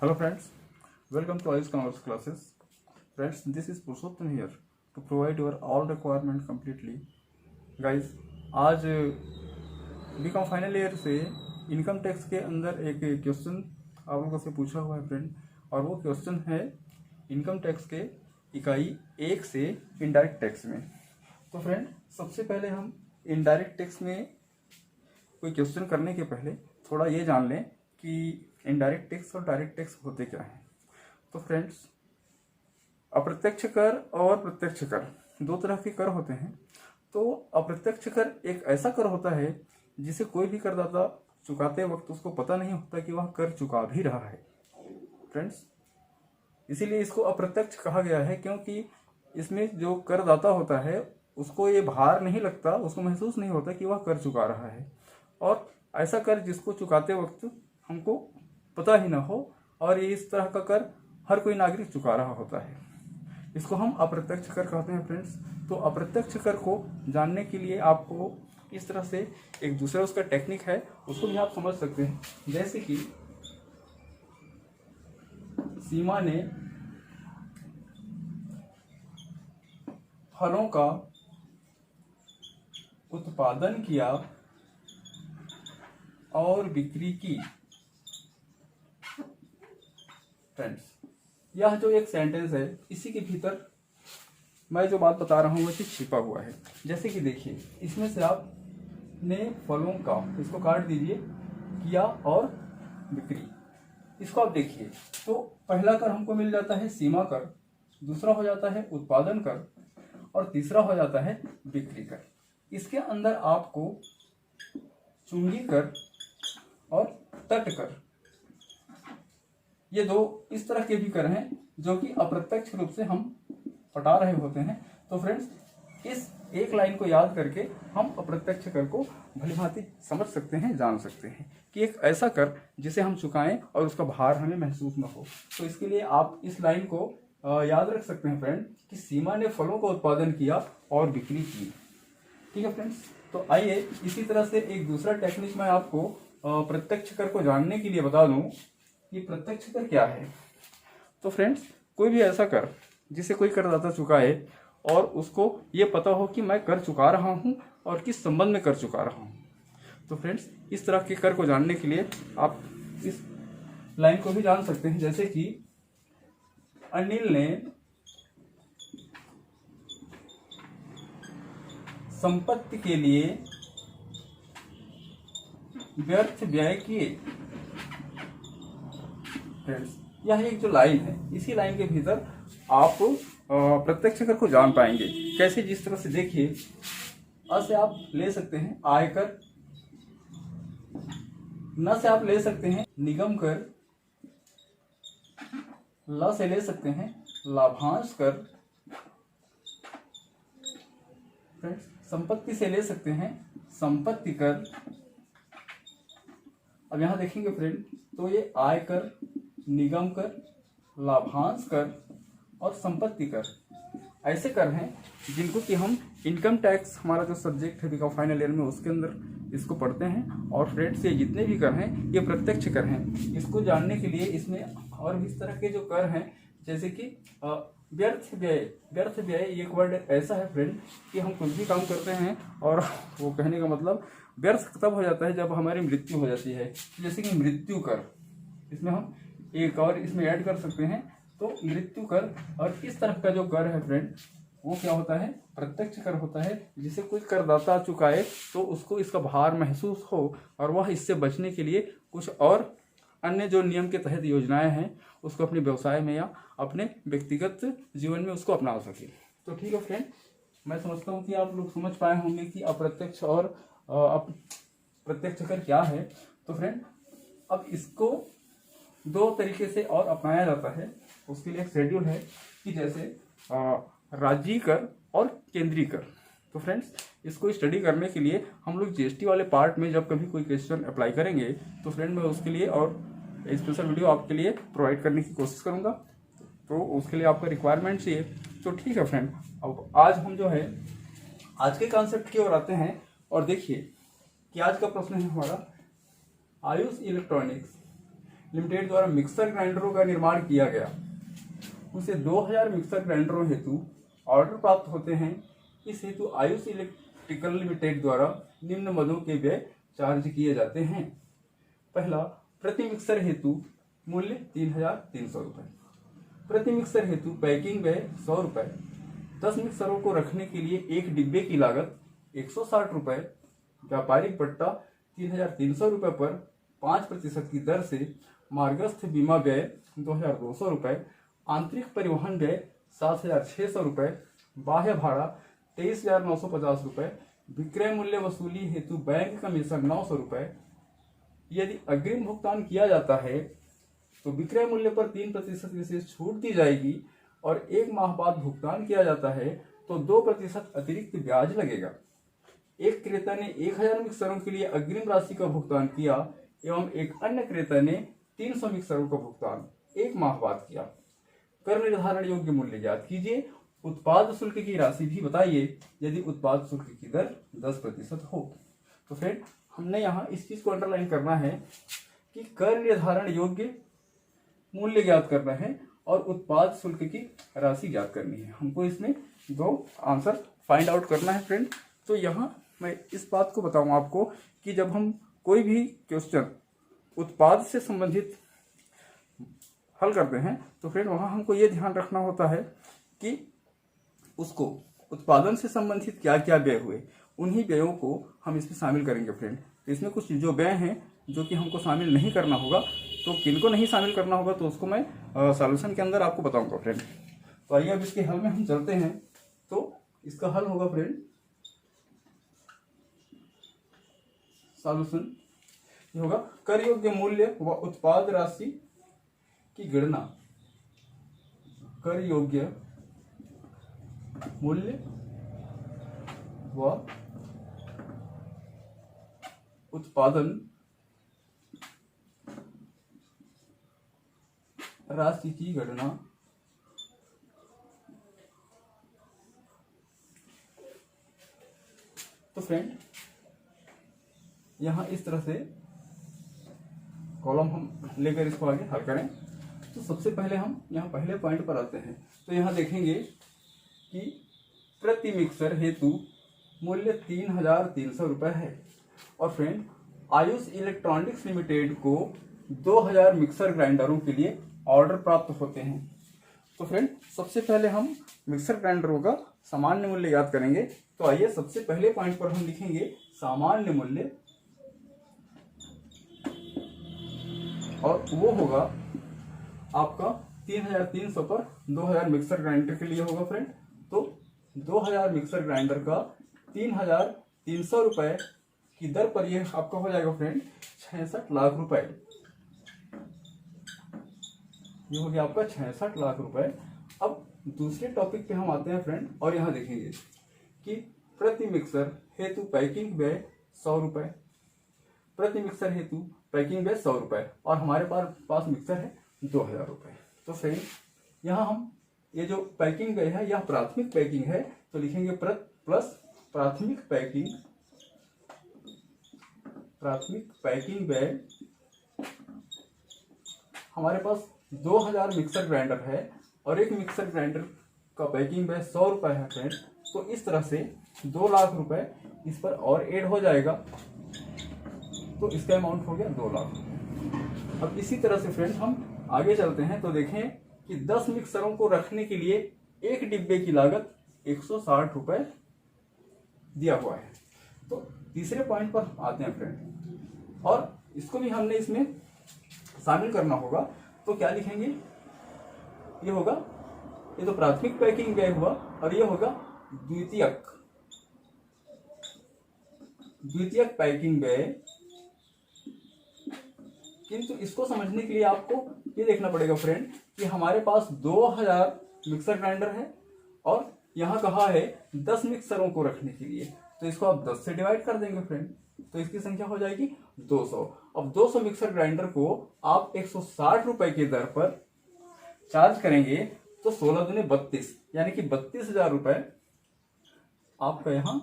Hello friends, welcome to Ayush Commerce classes. Friends, this is Purushottam here to provide your all requirement completely. Guys, आज BCom final year से income tax के अंदर एक question आप लोगों से पूछा हुआ है फ्रेंड, और वो क्वेश्चन है इनकम टैक्स के इकाई 1 से इनडायरेक्ट टैक्स में। तो फ्रेंड, सबसे पहले हम इनडायरेक्ट टैक्स में कोई क्वेश्चन करने के पहले थोड़ा ये जान लें कि इनडायरेक्ट टैक्स और डायरेक्ट टैक्स होते क्या हैं। तो फ्रेंड्स, अप्रत्यक्ष कर और प्रत्यक्ष कर दो तरह के कर होते हैं। तो अप्रत्यक्ष कर एक ऐसा कर होता है जिसे कोई भी करदाता चुकाते वक्त उसको पता नहीं होता कि वह कर चुका भी रहा है फ्रेंड्स। इसीलिए इसको अप्रत्यक्ष कहा गया है, क्योंकि इसमें जो करदाता होता है उसको ये भार नहीं लगता, उसको महसूस नहीं होता कि वह कर चुका रहा है। और ऐसा कर जिसको चुकाते वक्त हमको पता ही ना हो, और ये इस तरह का कर हर कोई नागरिक चुका रहा होता है, इसको हम अप्रत्यक्ष कर कहते हैं फ्रेंड्स। तो अप्रत्यक्ष कर को जानने के लिए आपको इस तरह से एक दूसरा उसका टेक्निक है, उसको भी आप समझ सकते हैं। जैसे कि सीमा ने फलों का उत्पादन किया और बिक्री की। फ्रेंड्स, यह जो एक सेंटेंस है, इसी के भीतर मैं जो बात बता रहा हूँ वो चीज छिपा हुआ है। जैसे कि देखिए, इसमें से आपने फलों का, इसको काट दीजिए, किया और बिक्री, इसको आप देखिए तो पहला कर हमको मिल जाता है सीमा कर, दूसरा हो जाता है उत्पादन कर, और तीसरा हो जाता है बिक्री कर। इसके अंदर आपको चुंगी कर और तट कर, ये दो इस तरह के भी कर हैं जो कि अप्रत्यक्ष रूप से हम पटा रहे होते हैं। तो फ्रेंड्स, इस एक लाइन को याद करके हम अप्रत्यक्ष कर को भलीभांति समझ सकते हैं, जान सकते हैं कि एक ऐसा कर जिसे हम चुकाएं और उसका भार हमें महसूस न हो। तो इसके लिए आप इस लाइन को याद रख सकते हैं फ्रेंड कि सीमा ने फलों का उत्पादन किया और बिक्री की। ठीक है फ्रेंड्स, तो आइए इसी तरह से एक दूसरा टेक्निक मैं आपको प्रत्यक्ष कर को जानने के लिए बता दूं कि प्रत्यक्ष कर क्या है। तो फ्रेंड्स, कोई भी ऐसा कर जिसे कोई करदाता चुकाए और उसको ये पता हो कि मैं कर चुका रहा हूं और किस संबंध में कर चुका रहा हूं। तो फ्रेंड्स, इस तरह के कर को जानने के लिए आप इस लाइन को भी जान सकते हैं। जैसे कि अनिल ने संपत्ति के लिए व्यर्थ व्यय किए। फ्रेंड्स, यह एक जो लाइन है, इसी लाइन के भीतर आप प्रत्यक्ष कर को जान पाएंगे। कैसे? जिस तरह से देखिए, अ से आप ले सकते हैं आयकर, न से आप ले सकते हैं निगम कर, ल से ले सकते हैं लाभांश कर, फ्रेंड्स संपत्ति से ले सकते हैं संपत्ति कर। अब यहां देखेंगे फ्रेंड, तो ये आयकर, निगम कर, लाभांश कर और संपत्ति कर ऐसे कर हैं जिनको कि हम इनकम टैक्स, हमारा जो सब्जेक्ट है बीकॉम फाइनल ईयर में, उसके अंदर इसको पढ़ते हैं। और फ्रेंड्स, ये जितने भी कर हैं ये प्रत्यक्ष कर हैं। इसको जानने के लिए इसमें और भी इस तरह के जो कर हैं, जैसे कि व्यर्थ व्यय। व्यर्थ व्यय एक वर्ड ऐसा है फ्रेंड कि हम कुछ भी काम करते हैं और वो कहने का मतलब व्यर्थ तब हो जाता है जब हमारी मृत्यु हो जाती है। जैसे कि मृत्यु कर, इसमें हम एक और इसमें ऐड कर सकते हैं, तो मृत्यु कर। और इस तरह का जो कर है फ्रेंड, वो क्या होता है? प्रत्यक्ष कर होता है, जिसे कोई करदाता चुकाए तो उसको इसका भार महसूस हो और वह इससे बचने के लिए कुछ और अन्य जो नियम के तहत योजनाएं हैं उसको अपने व्यवसाय में या अपने व्यक्तिगत जीवन में उसको अपना सके। तो ठीक है फ्रेंड, मैं समझता हूँ कि आप लोग समझ पाए होंगे कि अप्रत्यक्ष और प्रत्यक्ष कर क्या है। तो फ्रेंड, अब इसको दो तरीके से और अपनाया जाता है। उसके लिए एक शेड्यूल है कि जैसे राज्य कर और केंद्रीय कर। तो फ्रेंड्स, इसको स्टडी करने के लिए हम लोग जीएसटी वाले पार्ट में जब कभी कोई क्वेश्चन अप्लाई करेंगे तो फ्रेंड मैं उसके लिए और स्पेशल वीडियो आपके लिए प्रोवाइड करने की कोशिश करूंगा। तो उसके लिए आपका रिक्वायरमेंट चाहिए। तो ठीक है फ्रेंड, अब आज हम जो है आज के कॉन्सेप्ट की ओर आते हैं। और देखिए कि आज का प्रश्न है हमारा, आयुष इलेक्ट्रॉनिक्स लिमिटेड द्वारा मिक्सर ग्राइंडरों का निर्माण किया गया, उसे 2000 मिक्सर ग्राइंडरों हेतु ऑर्डर प्राप्त होते हैं। इस हेतु आयुष इलेक्ट्रिकल लिमिटेड द्वारा निम्न मदों के व्यय चार्ज किए जाते हैं। पहला, प्रति मिक्सर हेतु मूल्य 3300 रुपए। प्रति मिक्सर हेतु पैकिंग व्यय 100 रुपए। 10 मिक्सरों को रखने के लिए एक डिब्बे की लागत 160 रुपए। व्यापारिक बट्टा 3300 रुपए पर 5% की दर से। मार्गस्थ बीमा व्यय 2200 रुपए। आंतरिक परिवहन व्यय 7600 रुपए। बाह्य भाड़ा 23950 रुपए। विक्रय मूल्य वसूली हेतु बैंक कमीशन 900 रुपए। यदि अग्रिम भुगतान किया जाता है तो विक्रय मूल्य पर 3% विशेष छूट दी जाएगी और 1 माह बाद भुगतान किया जाता है तो 2% अतिरिक्त ब्याज लगेगा। एक क्रेता ने 1000 मिक्सरों के लिए अग्रिम राशि का भुगतान किया एवं एक अन्य क्रेता ने 300 मिक्सरों का भुगतान 1 माह बाद किया। कर निर्धारण योग्य मूल्य ज्ञात कीजिए। उत्पाद शुल्क की राशि भी बताइए यदि उत्पाद शुल्क की दर 10% हो। तो फ्रेंड, हमने यहाँ इस चीज को अंडरलाइन करना है कि कर निर्धारण योग्य मूल्य ज्ञात करना है और उत्पाद शुल्क की राशि ज्ञात करनी है। हमको इसमें 2 आंसर फाइंड आउट करना है फ्रेंड। तो यहाँ मैं इस बात को बताऊं आपको कि जब हम कोई भी क्वेश्चन उत्पाद से संबंधित हल करते हैं तो फ्रेंड वहां हमको ये ध्यान रखना होता है कि उसको उत्पादन से संबंधित क्या क्या व्यय हुए, उन्हीं व्ययों को हम इसमें शामिल करेंगे फ्रेंड। तो इसमें कुछ जो व्यय हैं जो कि हमको शामिल नहीं करना होगा, तो किनको नहीं शामिल करना होगा तो उसको मैं सॉल्यूशन के अंदर आपको बताऊंगा फ्रेंड। तो आइए अब इसके हल में हम चलते हैं। तो इसका हल होगा फ्रेंड, सॉल्यूशन ये होगा कर योग्य मूल्य व उत्पाद राशि की गणना। कर योग्य मूल्य व उत्पादन राशि की गणना तो फ्रेंड यहां इस तरह से कॉलम हम लेकर इसको आगे हल करें। तो सबसे पहले हम यहाँ पहले पॉइंट पर आते हैं। तो यहाँ देखेंगे कि प्रति मिक्सर हेतु मूल्य 3300 रुपए है और फ्रेंड आयुष इलेक्ट्रॉनिक्स लिमिटेड को 2000 मिक्सर ग्राइंडरों के लिए ऑर्डर प्राप्त होते हैं। तो फ्रेंड सबसे पहले हम मिक्सर ग्राइंडरों का सामान्य मूल्य याद करेंगे। तो आइए सबसे पहले पॉइंट पर हम लिखेंगे सामान्य मूल्य, और वो होगा आपका 3300 पर 2000 मिक्सर ग्राइंडर के लिए होगा फ्रेंड। तो 2000 मिक्सर ग्राइंडर का 3300 रुपए की दर पर ये आपका हो जाएगा फ्रेंड 66 लाख रुपए। ये हो गया आपका 66 लाख रुपए। अब दूसरे टॉपिक पे हम आते हैं फ्रेंड, और यहाँ देखेंगे कि प्रति मिक्सर हेतु पैकिंग व्यय 100 रुपए। प्रति मिक्सर हेतु पैकिंग व्यय 100 रुपए और हमारे पास मिक्सर है 2000 रुपए। तो फ्रेंड यहाँ हम ये जो पैकिंग व्यय है यह प्राथमिक पैकिंग है, तो लिखेंगे प्लस प्राथमिक पैकिंग व्यय। हमारे पास 2000 मिक्सर ग्राइंडर है और एक मिक्सर ग्राइंडर का पैकिंग व्यय 100 रुपए है फ्रेंड। तो इस तरह से 2 लाख रुपए इस पर और ऐड हो जाएगा, तो इसका अमाउंट हो गया 2 लाख। अब इसी तरह से फ्रेंड हम आगे चलते हैं। तो देखें कि 10 मिक्सरों को रखने के लिए एक डिब्बे की लागत 160 रुपए दिया हुआ है। तो तीसरे पॉइंट पर आते हैं फ्रेंड, और इसको भी हमने इसमें शामिल करना होगा। तो क्या लिखेंगे, ये होगा, ये तो प्राथमिक पैकिंग व्यय हुआ और ये होगा द्वितीयक पैकिंग व्यय। किंतु इसको समझने के लिए आपको ये देखना पड़ेगा फ्रेंड कि हमारे पास 2000 मिक्सर ग्राइंडर है और यहाँ कहा है 10 मिक्सरों को रखने के लिए, तो इसको आप 10 से डिवाइड कर देंगे फ्रेंड, तो इसकी संख्या हो जाएगी 200। अब 200 मिक्सर ग्राइंडर को आप 160 रुपए की दर पर चार्ज करेंगे तो 16 दूने 32 यानी कि 32,000 रुपए आपका यहाँ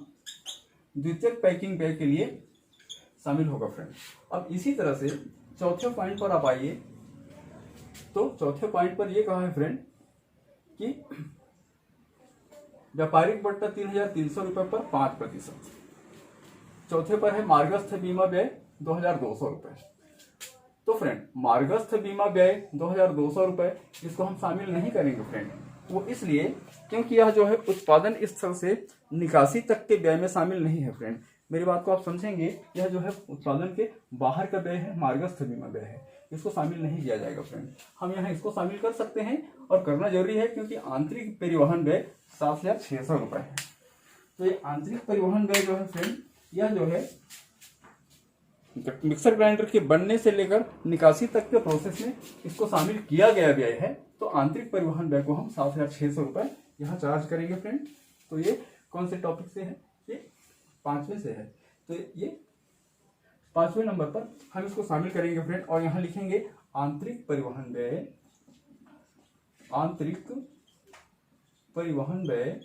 द्वितीयक पैकिंग व्यय के लिए शामिल होगा फ्रेंड। अब इसी तरह से चौथे पॉइंट पर आप आइए तो चौथे पॉइंट पर ये कहा है फ्रेंड कि व्यापारिक बट्टा 3,300 रुपए पर 5%। चौथे पर है मार्गस्थ बीमा व्यय 2,200 रुपए। तो फ्रेंड मार्गस्थ बीमा व्यय 2,200 रुपए इसको हम शामिल नहीं करेंगे फ्रेंड, वो इसलिए क्योंकि यह जो है उत्पादन स्थल से निकासी तक के व्यय में शामिल नहीं है फ्रेंड। मेरी बात को आप समझेंगे, यह जो है उत्पादन के बाहर का व्यय है, मार्गस्थ बीमा व्यय है, इसको शामिल नहीं किया जाएगा फ्रेंड। हम यहाँ इसको शामिल कर सकते हैं और करना जरूरी है क्योंकि आंतरिक परिवहन व्यय 7,600 रुपए है। तो ये आंतरिक परिवहन व्यय जो है फ्रेंड, यह जो है मिक्सर ग्राइंडर के बनने से लेकर निकासी तक के प्रोसेस में इसको शामिल किया गया व्यय है। तो आंतरिक परिवहन व्यय को हम 7,600 रुपए यहाँ चार्ज करेंगे फ्रेंड। तो ये कौन से टॉपिक से है? ये 5वें से है। तो ये 5वें नंबर पर हम इसको शामिल करेंगे फ्रेंड और यहाँ लिखेंगे आंतरिक परिवहन व्यय, आंतरिक परिवहन व्यय।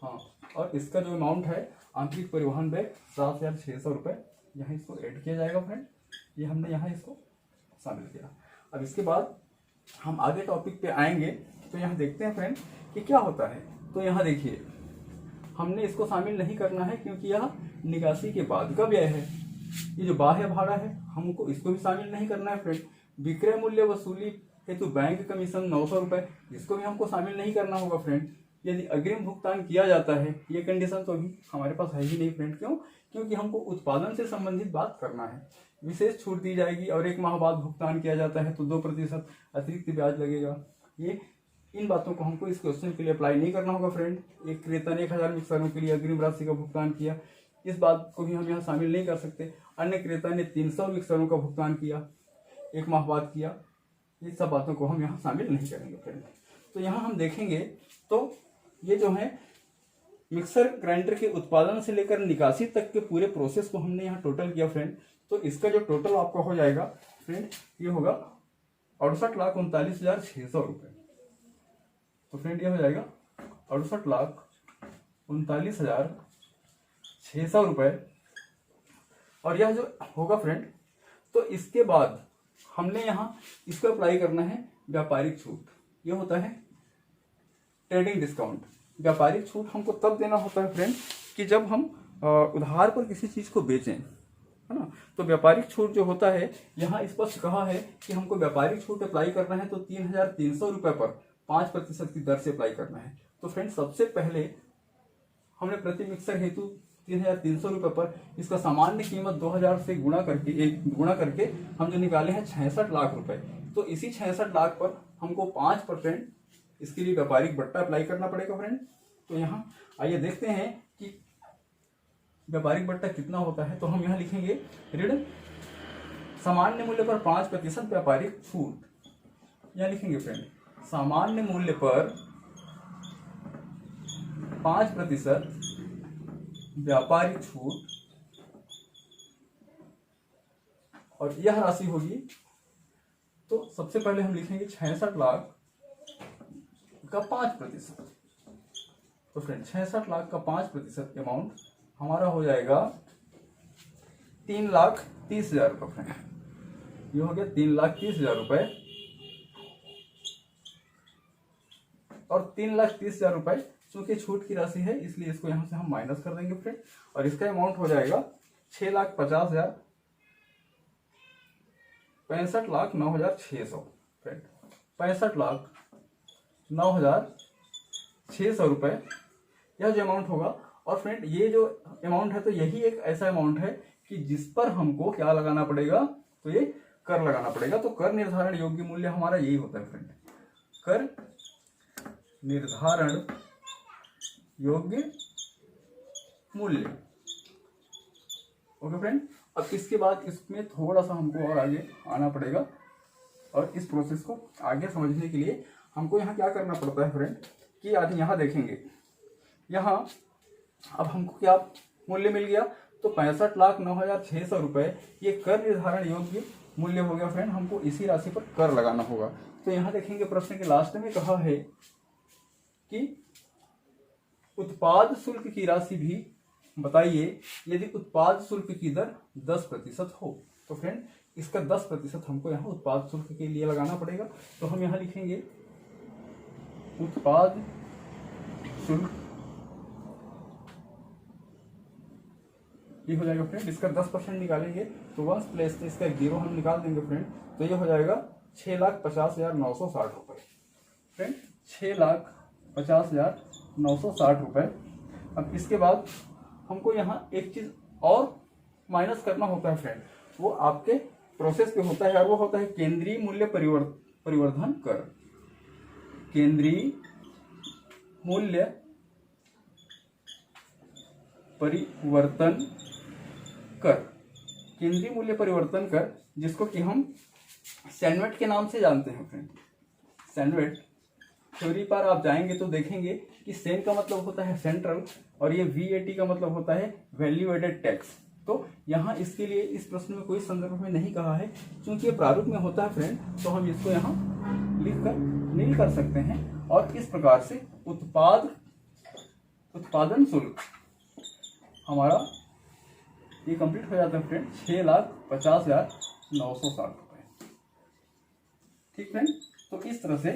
हाँ, और इसका जो अमाउंट है आंतरिक परिवहन व्यय 7,600 रुपए, यहाँ इसको ऐड किया जाएगा फ्रेंड। ये हमने यहाँ इसको शामिल किया। अब इसके बाद हम आगे टॉपिक पे आएंगे तो यहाँ देखते हैं फ्रेंड कि क्या होता है। तो यहाँ देखिए हमने इसको शामिल नहीं करना है क्योंकि यह निकासी के बाद का व्यय है। ये जो बाह्य भाड़ा है हमको इसको भी शामिल नहीं करना है फ्रेंड। विक्रय मूल्य वसूली हेतु बैंक कमीशन 900 रुपए, इसको भी हमको शामिल नहीं करना होगा फ्रेंड। यदि अग्रिम भुगतान किया जाता है, ये कंडीशन तो अभी हमारे पास है ही नहीं फ्रेंड। क्यों? क्योंकि हमको उत्पादन से संबंधित बात करना है। विशेष छूट दी जाएगी और 1 माह बाद भुगतान किया जाता है तो 2% अतिरिक्त ब्याज लगेगा। ये इन बातों को हमको इस क्वेश्चन के लिए अप्लाई नहीं करना होगा फ्रेंड। एक क्रेता ने 1,000 मिक्सरों के लिए अग्रिम राशि का भुगतान किया, इस बात को भी हम यहाँ शामिल नहीं कर सकते। अन्य क्रेता ने 300 मिक्सरों का भुगतान किया, 1 माह बाद किया, ये सब बातों को हम यहाँ शामिल नहीं करेंगे फ्रेंड। तो यहाँ हम देखेंगे तो ये जो है मिक्सर ग्राइंडर के उत्पादन से लेकर निकासी तक के पूरे प्रोसेस को हमने यहाँ टोटल किया फ्रेंड। तो इसका जो टोटल आपका हो जाएगा फ्रेंड, ये होगा 68,39,600 रुपए। तो फ्रेंड ये हो जाएगा 68,39,600 रुपए। और यह जो होगा फ्रेंड, तो इसके बाद हमने यहाँ इसको अप्लाई करना है व्यापारिक छूट। ये होता है ट्रेडिंग डिस्काउंट। व्यापारिक छूट हमको तब देना होता है फ्रेंड कि जब हम उधार पर किसी चीज को बेचें, है ना। तो व्यापारिक छूट जो होता है, यहाँ स्पष्ट कहा है कि हमको व्यापारिक छूट अप्लाई करना है तो 3,300 रुपए पर 5% की दर से अप्लाई करना है। तो फ्रेंड सबसे पहले हमने प्रति मिक्सर हेतु 3,300 रुपए पर इसका सामान्य कीमत 2,000 से गुणा करके हम जो निकाले हैं 66 लाख रुपए। तो इसी 66 लाख पर हमको 5% इसके लिए व्यापारिक बट्टा अप्लाई करना पड़ेगा फ्रेंड। तो यहाँ आइए देखते हैं कि व्यापारिक बट्टा कितना होता है। तो हम यहाँ लिखेंगे ऋण सामान्य मूल्य पर 5% व्यापारिक छूट। यहाँ लिखेंगे फ्रेंड सामान्य मूल्य पर 5% व्यापारिक छूट, और यह राशि होगी। तो सबसे पहले हम लिखेंगे 66 लाख का 5%। तो फ्रेंड 66 लाख का 5% अमाउंट हमारा हो जाएगा 3,30,000 रुपये फ्रेंड। ये हो गया 3,30,000 रुपए। और 3,30,000 रुपए चूंकि छूट की राशि है इसलिए इसको यहां से हम माइनस कर देंगे फ्रेंड। और इसका अमाउंट हो जाएगा 6,50,000, 65,09,600 फ्रेंड। 65,09,600 रुपए यह जो अमाउंट होगा। और फ्रेंड ये जो अमाउंट है तो यही एक ऐसा अमाउंट है कि जिस पर हमको क्या लगाना पड़ेगा, तो ये कर लगाना पड़ेगा। तो कर निर्धारण योग्य मूल्य हमारा यही होता है फ्रेंड, कर निर्धारण योग्य मूल्य। Okay friend. अब इसके बाद इसमें थोड़ा सा हमको और आगे आना पड़ेगा और इस प्रोसेस को आगे समझने के लिए हमको यहाँ क्या करना पड़ता है फ्रेंड कि आज यहाँ देखेंगे। यहाँ अब हमको क्या मूल्य मिल गया, तो 65,09,600 रुपए ये कर निर्धारण योग्य मूल्य हो गया फ्रेंड। हमको इसी राशि पर कर लगाना होगा। तो यहाँ देखेंगे प्रश्न के लास्ट में कहा है कि उत्पाद शुल्क की राशि भी बताइए यदि उत्पाद शुल्क की दर 10% हो। तो फ्रेंड इसका 10% हमको यहाँ उत्पाद शुल्क के लिए लगाना पड़ेगा। तो हम यहाँ लिखेंगे उत्पाद शुल्क, ये हो जाएगा फ्रेंड। इसका 10% निकालेंगे तो 1 प्लस इसका 0 हम निकाल देंगे फ्रेंड, तो ये हो जाएगा 6,50,960 रुपये फ्रेंड, 6,50,960 रुपये। अब इसके बाद हमको यहाँ एक चीज और माइनस करना होता है फ्रेंड, वो आपके प्रोसेस पे होता है और वो होता है केंद्रीय मूल्य परिवर्धन कर। केंद्रीय मूल्य परिवर्तन कर, केंद्रीय मूल्य परिवर्तन कर, जिसको कि हम सैनवेट के नाम से जानते हैं फ्रेंड। सैनवेट थ्योरी पर आप जाएंगे तो देखेंगे कि सेन का मतलब होता है सेंट्रल और ये VAT का मतलब होता है वैल्यू एडेड टैक्स। तो यहाँ इसके लिए इस प्रश्न में कोई संदर्भ में नहीं कहा है, क्योंकि ये प्रारूप में होता है फ्रेंड, तो हम इसको यहाँ लिख कर नील कर सकते हैं। और इस प्रकार से उत्पादन शुल्क हमारा ये कंप्लीट हो जाता है फ्रेंड, 6,50,960 रुपये। ठीक फ्रेंड, तो इस तरह से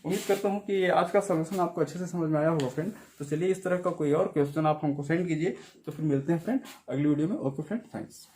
उम्मीद करता हूँ कि आज का सॉल्यूशन आपको अच्छे से समझ में आया होगा फ्रेंड। तो चलिए इस तरह का कोई और क्वेश्चन आप हमको सेंड कीजिए, तो फिर मिलते हैं फ्रेंड अगली वीडियो में। Okay friend, thanks.